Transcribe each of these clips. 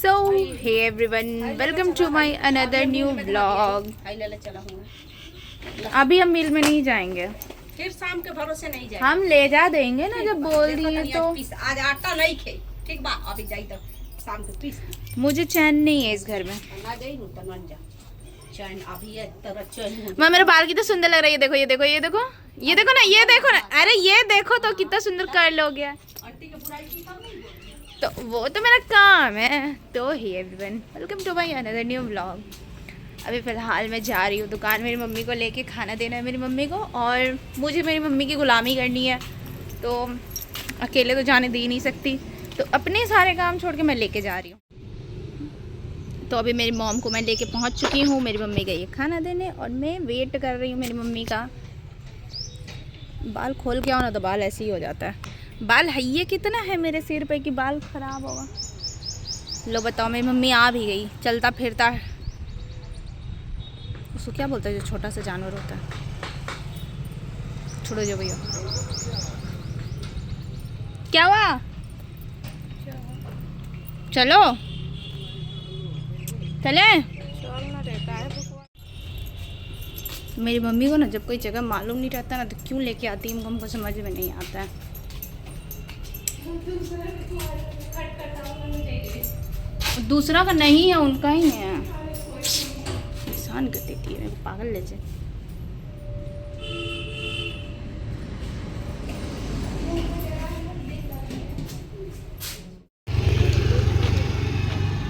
So hey everyone, welcome to my another new vlog। अभी हम मिल में नहीं जाएंगे, फिर शाम के भरोसे नहीं जाए। हम ले जा देंगे ना जब बोल दिए तो। आज आटा नहीं खे, ठीक बा, अभी जाई तो शाम के पीस। मुझे चैन नहीं है इस घर में। ना जाई नु तो न जा। चैन अभी है तरह चैन। माँ मेरे बाल कितना सुंदर लग रहा है, ये देखो ये देखो ये देखो ये देखो ना, ये देखो ना, अरे ये देखो तो कितना सुंदर कर लोगे। आंटी के बुराई की तब नहीं बोली। तो वो तो मेरा काम है। तो hi everyone, welcome to my another new vlog. अभी फ़िलहाल मैं जा रही हूँ दुकान, मेरी मम्मी को लेके खाना देना है मेरी मम्मी को, और मुझे मेरी मम्मी की ग़ुलामी करनी है, तो अकेले तो जाने दे ही नहीं सकती, तो अपने सारे काम छोड़ के मैं लेके जा रही हूँ। तो अभी मेरी मॉम को मैं लेके पहुँच चुकी हूँ, मेरी मम्मी गई है खाना देने और मैं वेट कर रही हूँ मेरी मम्मी का। बाल खोल के आओ ना तो बाल ऐसे ही हो जाता है। बाल हइये कितना है मेरे सिर पे कि बाल ख़राब होगा। लो बताओ, मेरी मम्मी आ भी गई। चलता फिरता है, उसको क्या बोलते हैं जो छोटा सा जानवर होता है, छोड़ो जो भैया। क्या हुआ? चलो चले। मेरी मम्मी को ना जब कोई जगह मालूम नहीं रहता ना तो क्यों लेके आती है हमको समझ में नहीं आता है। दूसरा का नहीं है, उनका ही है। इंसान कर देती है, पागल ले जाए।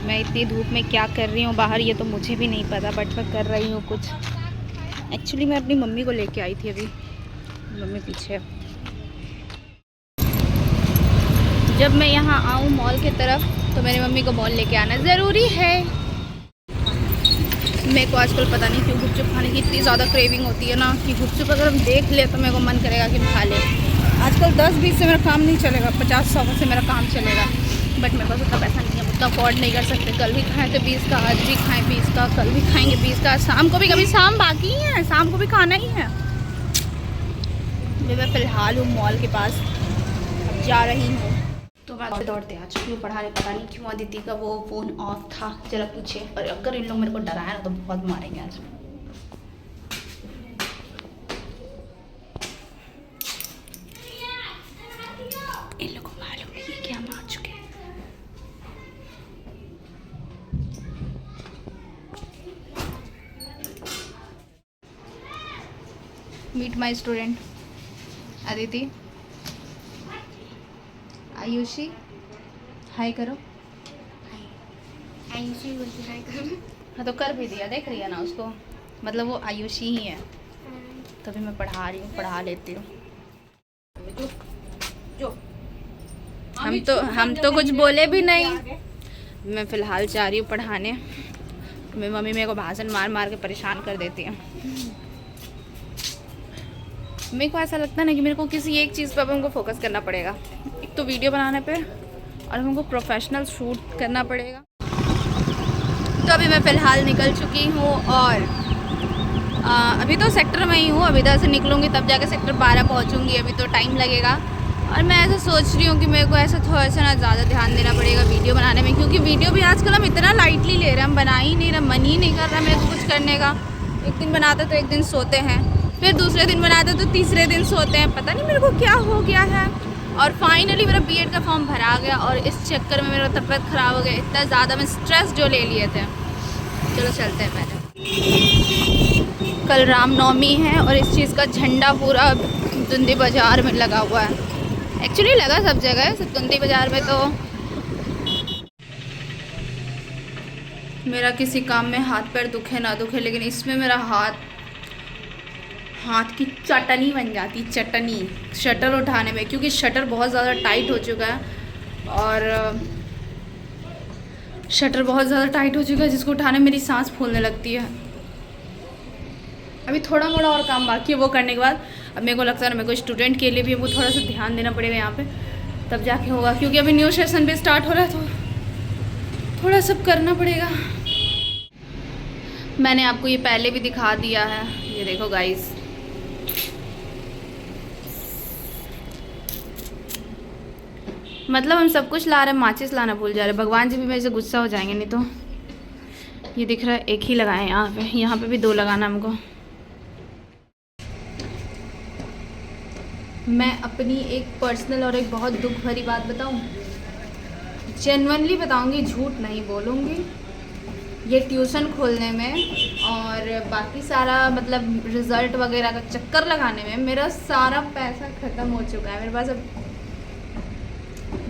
मैं इतनी धूप में क्या कर रही हूँ बाहर ये तो मुझे भी नहीं पता, बट मैं कर रही हूँ कुछ। एक्चुअली मैं अपनी मम्मी को लेके आई थी, अभी मम्मी पीछे। जब मैं यहाँ आऊँ मॉल की तरफ तो मेरी मम्मी को मॉल लेके आना ज़रूरी है। मेरे को आजकल पता नहीं क्यों गुपचुप खाने की इतनी ज़्यादा क्रेविंग होती है ना कि गुपचुप अगर हम देख ले तो मेरे को मन करेगा कि हम खा लें। आजकल 10-20 से मेरा काम नहीं चलेगा, 50-100 से मेरा काम चलेगा, बट मेरे पास उतना पैसा नहीं है, उतना अफोर्ड नहीं कर सकते। कल भी खाएँ तो 20 का, आज भी खाएँ 20 का, कल भी खाएँगे 20 का, शाम को भी, कभी शाम बाकी ही है, शाम को भी खाना ही है। मैं फ़िलहाल हूँ मॉल के पास, अब जा रही हूँ। तो मैं दौड़ते आ चुकी हूँ पढ़ाने। पता नहीं क्यों अदिति का वो फ़ोन ऑफ था, जरा पूछे। और अगर इन लोग मेरे को डराया ना तो बहुत मारेंगे आज। इन लोगों को मालूम नहीं है कि हम आ चुके हैं। Meet my student Aditi. Ayushi hi करो। आयुषी बोलती हाय करो। हाँ तो कर भी दिया, देख रही है ना उसको, मतलब वो आयुषी ही है। तभी मैं पढ़ा रही हूँ, पढ़ा लेती हूँ। हम तो कुछ बोले भी नहीं। मैं फ़िलहाल जा रही हूँ पढ़ाने। मेरी मम्मी मेरे को भाषण मार मार के परेशान कर देती है। मेरे को ऐसा लगता है ना कि मेरे को किसी एक चीज़ पर हमको फोकस करना पड़ेगा। एक तो वीडियो बनाने पे, और हमको प्रोफेशनल शूट करना पड़ेगा। तो अभी मैं फ़िलहाल निकल चुकी हूँ और अभी तो सेक्टर में ही हूँ। अभी इधर से निकलूँगी तब जाके सेक्टर 12 पहुँचूँगी, अभी तो टाइम लगेगा। और मैं ऐसा सोच रही हूँ कि मेरे को ऐसा थोड़ा सा ना ज़्यादा ध्यान देना पड़ेगा वीडियो बनाने में, क्योंकि वीडियो भी आजकल हम इतना लाइटली ले रहे हैं, हम बना ही नहीं रहे, मन ही नहीं कर रहा मेरे को कुछ करने का। एक दिन बनाते तो एक दिन सोते हैं, फिर दूसरे दिन बनाते तो तीसरे दिन सोते हैं, पता नहीं मेरे को क्या हो गया है। और फाइनली मेरा बीएड का फॉर्म भरा गया और इस चक्कर में मेरा तबीयत ख़राब हो गया। इतना ज़्यादा मैं स्ट्रेस जो ले लिए थे। चलो चलते हैं पहले। कल रामनवमी है और इस चीज़ का झंडा पूरा दुंदी बाज़ार में लगा हुआ है। एक्चुअली लगा सब जगह, सिर्फ दुंदी बाज़ार में तो। मेरा किसी काम में हाथ पैर दुखे ना दुखे, लेकिन इसमें मेरा हाथ की चटनी बन जाती, चटनी शटर उठाने में, क्योंकि शटर बहुत ज़्यादा टाइट हो चुका है। और शटर बहुत ज़्यादा टाइट हो चुका है जिसको उठाने में मेरी सांस फूलने लगती है। अभी थोड़ा मोड़ा और काम बाकी है, वो करने के बाद अब मेरे को लगता है ना मेरे को स्टूडेंट के लिए भी वो थोड़ा सा ध्यान देना पड़ेगा यहाँ पे, तब जाके होगा, क्योंकि अभी न्यू सेशन भी स्टार्ट हो रहा है तो थोड़ा सब करना पड़ेगा। मैंने आपको ये पहले भी दिखा दिया है, ये देखो गाइस। मतलब हम सब कुछ ला रहे हैं, माचिस लाना भूल जा रहे हैं। भगवान जी भी मेरे से गुस्सा हो जाएंगे नहीं तो। ये दिख रहा है एक ही लगाए यहाँ पे भी 2 लगाना हमको। मैं अपनी एक पर्सनल और एक बहुत दुख भरी बात बताऊं, जेन्युइनली बताऊंगी, झूठ नहीं बोलूंगी। ये ट्यूशन खोलने में और बाकी सारा मतलब रिज़ल्ट वगैरह का चक्कर लगाने में मेरा सारा पैसा ख़त्म हो चुका है। मेरे पास अब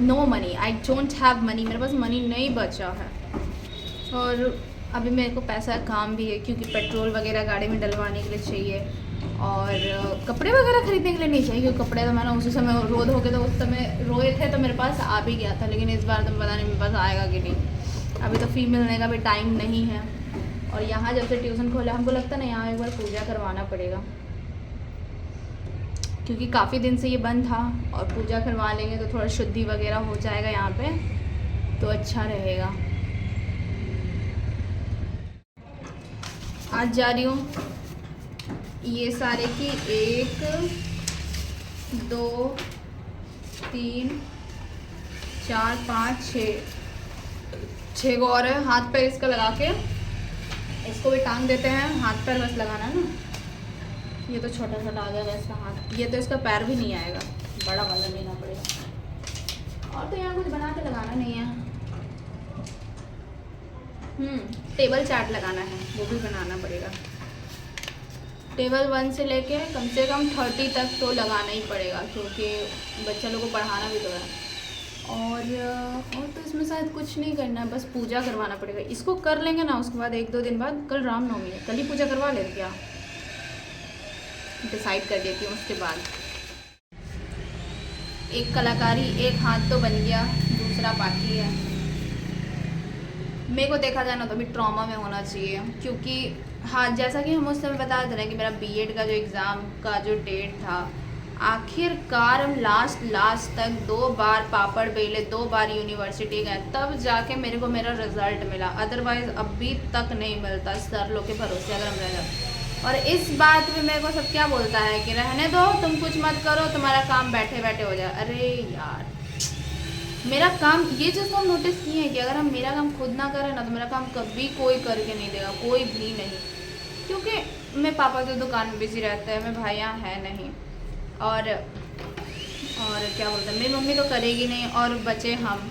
no money, I don't have money, मेरे पास मनी नहीं बचा है। और अभी मेरे को पैसा काम भी है क्योंकि पेट्रोल वगैरह गाड़ी में डलवाने के लिए चाहिए और कपड़े वगैरह खरीदने के लिए नहीं चाहिए, क्योंकि कपड़े तो मैंने उसी समय रोध हो गए तो उस समय रोए थे तो मेरे पास आ भी गया था, लेकिन इस बार तो पता नहीं मेरे पास आएगा कि नहीं। अभी तो फ़ी मिलने का भी टाइम नहीं है। और यहाँ जब से ट्यूशन खोला हमको लगता ना यहाँ एक बार पूजा करवाना पड़ेगा, क्योंकि काफ़ी दिन से ये बंद था और पूजा करवा लेंगे तो थोड़ा शुद्धि वगैरह हो जाएगा यहाँ पे, तो अच्छा रहेगा। आज जा रही हूँ ये सारे की 1 2 3 4 5 6 को और है। हाथ पैर इसका लगा के इसको भी टांग देते हैं। हाथ पैर बस लगाना है ना, ये तो छोटा छोटा आ जाएगा इसका हाथ, ये तो इसका पैर भी नहीं आएगा, बड़ा वाला लेना पड़ेगा। और तो यहाँ कुछ बना के लगाना नहीं है। टेबल चार्ट लगाना है, वो भी बनाना पड़ेगा। टेबल 1 से लेके कम से कम 30 तक तो लगाना ही पड़ेगा, क्योंकि बच्चा लोग को पढ़ाना भी तो है। और तो इसमें शायद कुछ नहीं करना है, बस पूजा करवाना पड़ेगा। इसको कर लेंगे ना, उसके बाद 1-2 दिन बाद, कल रामनवमी है, कल ही पूजा करवा लेते क्या, डिसाइड कर देती हूँ। उसके बाद एक कलाकारी, एक हाथ तो बन गया, दूसरा बाकी है। मेरे को देखा जाए ना तो अभी ट्रॉमा में होना चाहिए, क्योंकि हाँ जैसा कि हम उस समय बता रहे कि मेरा बीएड का जो एग्ज़ाम का जो डेट था, आखिरकार हम लास्ट तक 2 बार पापड़ बेले, 2 बार यूनिवर्सिटी गए, तब जाके मेरे को मेरा रिज़ल्ट मिला। अदरवाइज़ अभी तक नहीं मिलता सर लोग के भरोसे अगर हम रह जाते। और इस बात पे मेरे को सब क्या बोलता है कि रहने दो, तुम कुछ मत करो, तुम्हारा काम बैठे बैठे हो जाए। अरे यार, मेरा काम, ये चीज़ तो हम नोटिस किए हैं कि अगर हम मेरा काम खुद ना करें ना तो मेरा काम कभी कोई करके नहीं देगा, कोई भी नहीं, क्योंकि मेरे पापा तो दुकान में बिजी रहते हैं, मेरे भाई यहाँ है नहीं, और क्या बोलते हैं, मेरी मम्मी तो करेगी नहीं, और बचे हम।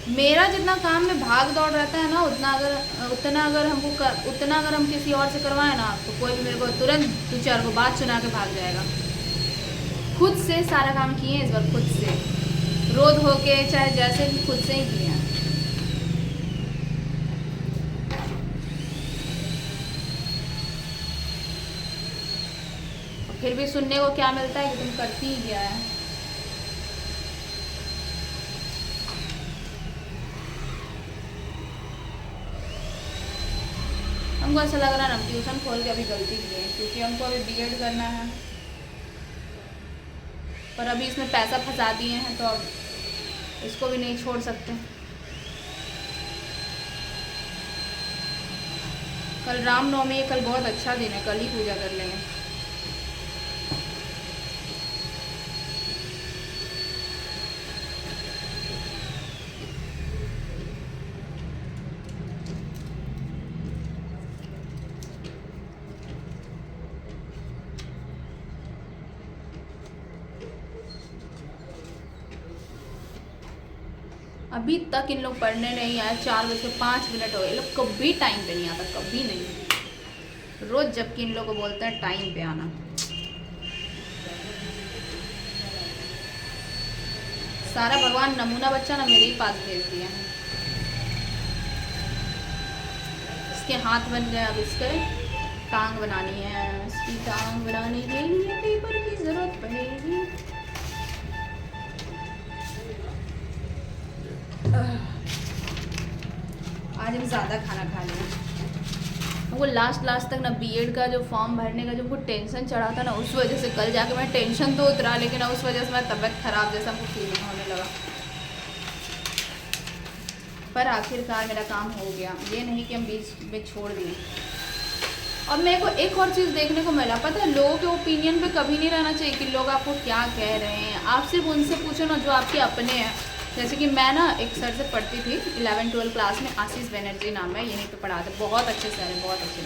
मेरा जितना काम में भाग दौड़ रहता है ना, उतना अगर हम किसी और से करवाएं ना तो कोई भी मेरे को तुरंत 2-4 को बात सुना के भाग जाएगा। खुद से सारा काम किए इस बार, खुद से रोध होके चाहे जैसे भी, खुद से ही किए हैं। फिर भी सुनने को क्या मिलता है कि तुम करती ही क्या है। हमको ऐसा लग रहा है ना ट्यूशन खोल के अभी गलती की है, क्योंकि हमको अभी बीएड करना है, पर अभी इसमें पैसा फंसा दिए हैं तो अब इसको भी नहीं छोड़ सकते। कल रामनवमी है, कल बहुत अच्छा दिन है, कल ही पूजा कर लेंगे। अभी तक इन लोग पढ़ने नहीं आए, 4:05 हो गए, लोग कभी टाइम पे नहीं आता, कभी नहीं। रोज जबकि इन लोग को बोलते हैं टाइम पे आना। सारा भगवान नमूना बच्चा ना मेरे ही पास भेज दिया है। इसके हाथ बन गए, अब इसके टांग बनानी है। इसकी टांग बनाने के लिए पेपर की जरूरत पड़ेगी। आज हम ज़्यादा खाना खा लिया। वो लास्ट तक ना बीएड का जो फॉर्म भरने का जो हमको टेंशन चढ़ा था ना, उस वजह से कल जाके मैं टेंशन तो उतरा, लेकिन उस वजह से मेरी तबीयत ख़राब जैसा हमको फील होने लगा। पर आखिरकार मेरा काम हो गया, ये नहीं कि हम बीच में छोड़ दिए। और मेरे को एक और चीज़ देखने को मिला, पता है, लोगों के ओपिनियन पे कभी नहीं रहना चाहिए कि लोग आपको क्या कह रहे हैं। आप सिर्फ उनसे पूछो ना जो आपके अपने हैं, जैसे कि मैं ना एक सर से पढ़ती थी 11-12 क्लास में, आशीष बनर्जी नाम है, यहीं पे पढ़ाते, बहुत अच्छे सर हैं, बहुत अच्छे।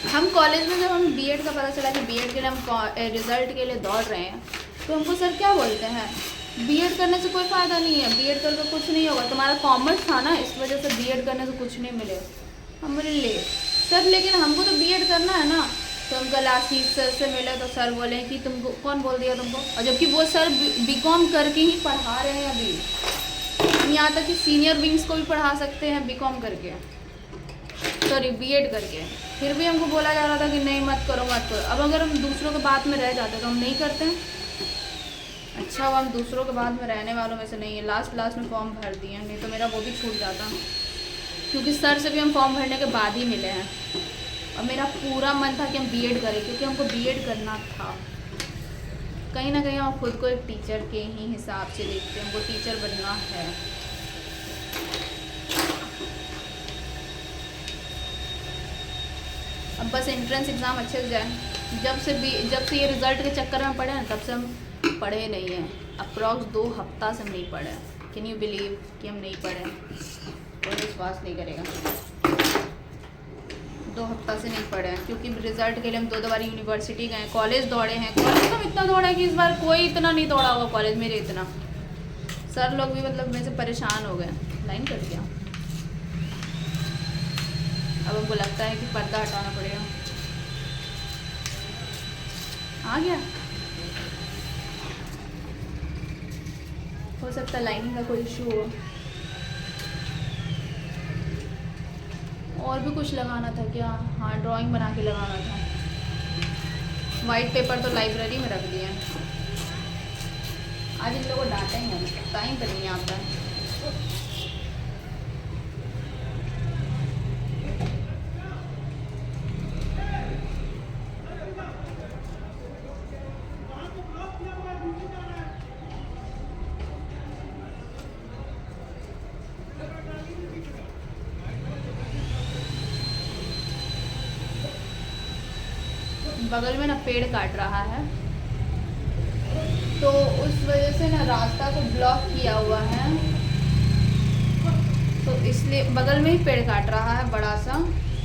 हम कॉलेज में जब हम बीएड का पता चला कि बीएड के लिए हम रिजल्ट के लिए दौड़ रहे हैं, तो हमको सर क्या बोलते हैं, बीएड करने से कोई फ़ायदा नहीं है, बीएड करके कुछ नहीं होगा, तुम्हारा कॉमर्स था ना इस वजह से बीएड करने से कुछ नहीं मिलेगा। हम बोले ले सर, लेकिन हमको तो बीएड करना है ना। तो हम कल आशीष सर से मिले तो सर बोले कि तुमको कौन बोल दिया तुमको, और जबकि वो सर बीकॉम करके ही पढ़ा रहे हैं अभी, यहाँ तक कि सीनियर विंग्स को भी पढ़ा सकते हैं बीकॉम करके, सॉरी बीएड करके, फिर भी हमको बोला जा रहा था कि नहीं मत करो मत करो। अब अगर हम दूसरों के बात में रह जाते तो हम नहीं करते हैं। अच्छा अब हम दूसरों के बाद में रहने वालों में से नहीं है, लास्ट में फॉर्म भर दिए, नहीं तो मेरा वो भी छूट जाता, क्योंकि सर से भी हम फॉर्म भरने के बाद ही मिले हैं। और मेरा पूरा मन था कि हम बीएड करें, क्योंकि हमको बीएड करना था। कहीं ना कहीं हम खुद को एक टीचर के ही हिसाब से देखते हैं, हमको टीचर बनना है। अब बस एंट्रेंस एग्ज़ाम अच्छे से जाए। जब से ये रिज़ल्ट के चक्कर में पढ़े हैं तब से हम पढ़े नहीं हैं। अप्रॉक्स 2 हफ्ता से हम नहीं पढ़े। कैन यू बिलीव कि हम नहीं पढ़े? कोई विश्वास नहीं करेगा। 2 हफ्ता से नहीं पढ़े हैं, क्योंकि रिज़ल्ट के लिए हम 2 बार यूनिवर्सिटी गए, कॉलेज दौड़े हैं। कॉलेज हम इतना दौड़े कि इस बार कोई इतना नहीं दौड़ा होगा कॉलेज मेरे इतना। सर लोग भी मतलब मेरे से परेशान हो गए। लाइन कर दिया। अब हमको लगता है कि पर्दा हटाना पड़ेगा। आ गया, हो सकता है लाइनिंग का कोई इशू हो। और भी कुछ लगाना था क्या? हाँ, ड्राइंग बना के लगाना था। वाइट पेपर तो लाइब्रेरी में रख दिया। आज इन लोगों को डांटेंगे हम, टाइम पर नहीं आता है। बगल में ना पेड़ काट रहा है, तो उस वजह से ना रास्ता को ब्लॉक किया हुआ है, तो इसलिए बगल में ही पेड़ काट रहा है, बड़ा सा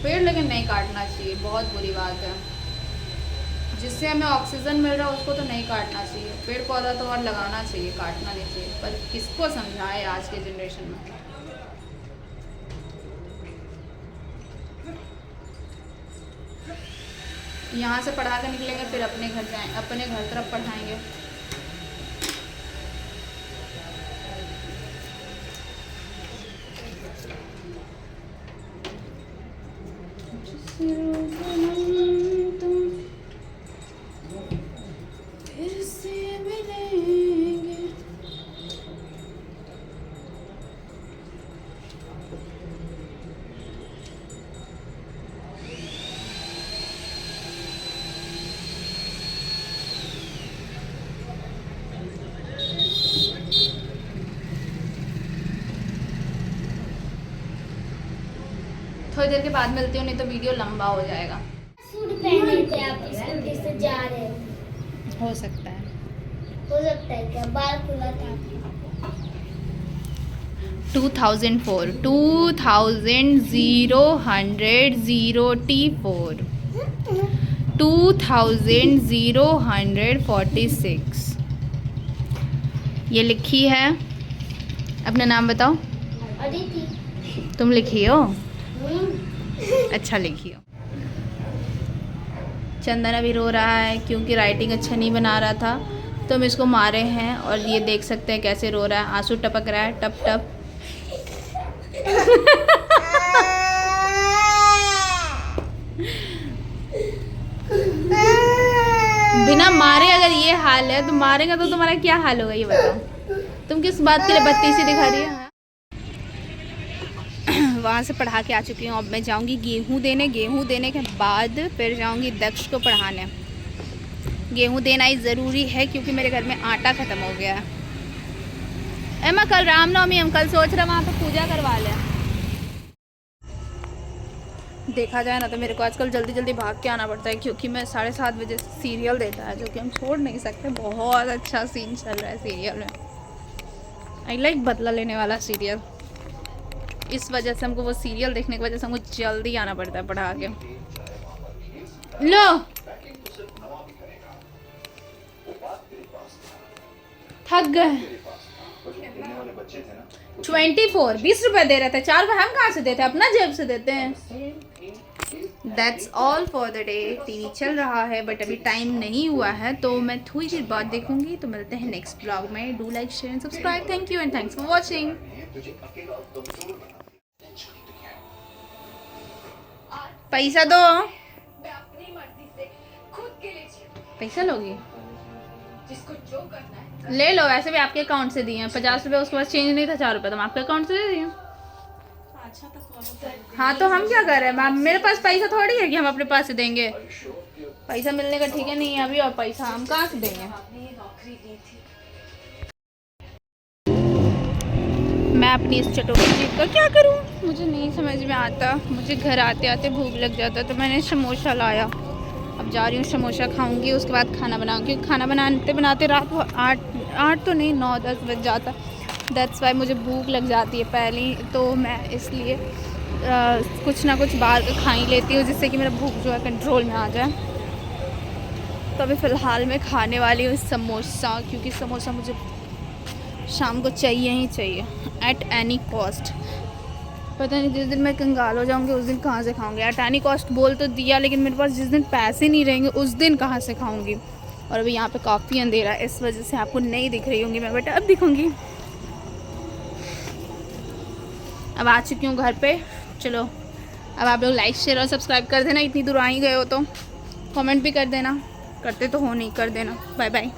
पेड़। लेकिन नहीं काटना चाहिए, बहुत बुरी बात है। जिससे हमें ऑक्सीजन मिल रहा है उसको तो नहीं काटना चाहिए। पेड़ पौधा तो और लगाना चाहिए, काटना नहीं चाहिए। पर किसको समझाए आज के जनरेशन में। यहाँ से पढ़ा कर निकलेंगे, फिर अपने घर जाएंगे, अपने घर तरफ पढ़ाएंगे। फिर से मिलेंगे। थोड़ी देर के बाद मिलती हूँ, नहीं तो वीडियो लंबा हो जाएगा। सूट पहने थे आप स्कूटी से जा रहे हो सकता है। सकता है क्या? बाल खुला था। 2004 2000 2046 ये लिखी है। अपना नाम बताओ। अदिति। तुम लिखी हो? अच्छा लिखी हो। चंदन अभी रो रहा है क्योंकि राइटिंग अच्छा नहीं बना रहा था, तो हम इसको मारे हैं। और ये देख सकते हैं कैसे रो रहा है, आंसू टपक रहा है, टप टप। बिना मारे अगर ये हाल है तो मारेगा तो तुम्हारा क्या हाल होगा ये बताओ। तुम किस बात के लिए बत्तीसी दिखा रही है? वहाँ से पढ़ा के आ चुकी हूँ। अब मैं जाऊँगी गेहूँ देने। गेहूँ देने के बाद फिर जाऊँगी दक्ष को पढ़ाने। गेहूँ देना ही ज़रूरी है क्योंकि मेरे घर में आटा ख़त्म हो गया है। मैं कल रामनवमी, हम कल सोच रहे वहाँ पे पूजा करवा लें। देखा जाए ना तो मेरे को आजकल जल्दी जल्दी भाग के आना पड़ता है, क्योंकि मैं 7:30 बजे सीरियल देता है, जो कि हम छोड़ नहीं सकते। बहुत अच्छा सीन चल रहा है सीरियल में। आई लाइक बदला लेने वाला सीरियल। इस वजह से हमको वो सीरियल देखने की वजह से हमको जल्दी आना पड़ता है पढ़ा के। लो थक गए। 24 20 रुपए दे रहे थे, 4 रुपए हम कहाँ से देते हैं, अपना जेब से देते हैं। That's all for the day। TV चल रहा है बट अभी टाइम नहीं हुआ है, तो मैं थोड़ी देर बाद देखूंगी। तो मिलते हैं नेक्स्ट ब्लॉग में। Do like share and subscribe. Thank you and thanks for watching. पैसा दो। पैसा लोगी? ले लो, वैसे भी आपके अकाउंट से दिए हैं 50 रुपये, उसके बाद चेंज नहीं था 4 रुपये, तो मैं आपके अकाउंट से दे दी हूँ। हाँ तो हम क्या कर रहे हैं मैम, मेरे पास पैसा थोड़ी है कि हम अपने पास से देंगे। पैसा मिलने का ठीक है नहीं है अभी, और पैसा हम कहाँ से देंगे। मैं अपनी इस चटोरी जीत का क्या करूँ, मुझे नहीं समझ में आता। मुझे घर आते आते भूख लग जाता, तो मैंने समोसा लाया। अब जा रही हूँ समोसा खाऊंगी, उसके बाद खाना बनाऊंगी, क्योंकि खाना बनाते बनाते रात को 8 तो नहीं 9-10 बज जाता। दैट्स वाई मुझे भूख लग जाती है पहले, तो मैं इसलिए कुछ ना कुछ बाहर का खा ही लेती हूँ, जिससे कि मेरा भूख जो है कंट्रोल में आ जाए। तो अभी फ़िलहाल मैं खाने वाली हूँ समोसा, क्योंकि समोसा मुझे शाम को चाहिए ही चाहिए एट एनी कॉस्ट। पता नहीं जिस दिन मैं कंगाल हो जाऊंगी उस दिन कहाँ से खाऊंगी। एट एनी कॉस्ट बोल तो दिया, लेकिन मेरे पास जिस दिन पैसे नहीं रहेंगे उस दिन कहाँ से खाऊंगी। और अभी यहाँ पे काफ़ी अंधेरा है, इस वजह से आपको नहीं दिख रही होंगी मैं, बट अब दिखूंगी। अब आ चुकी हूँ घर पे। चलो अब आप लोग लाइक शेयर और सब्सक्राइब कर देना, इतनी दूर आ ही गए हो तो कमेंट भी कर देना, करते तो हो नहीं, कर देना। Bye bye.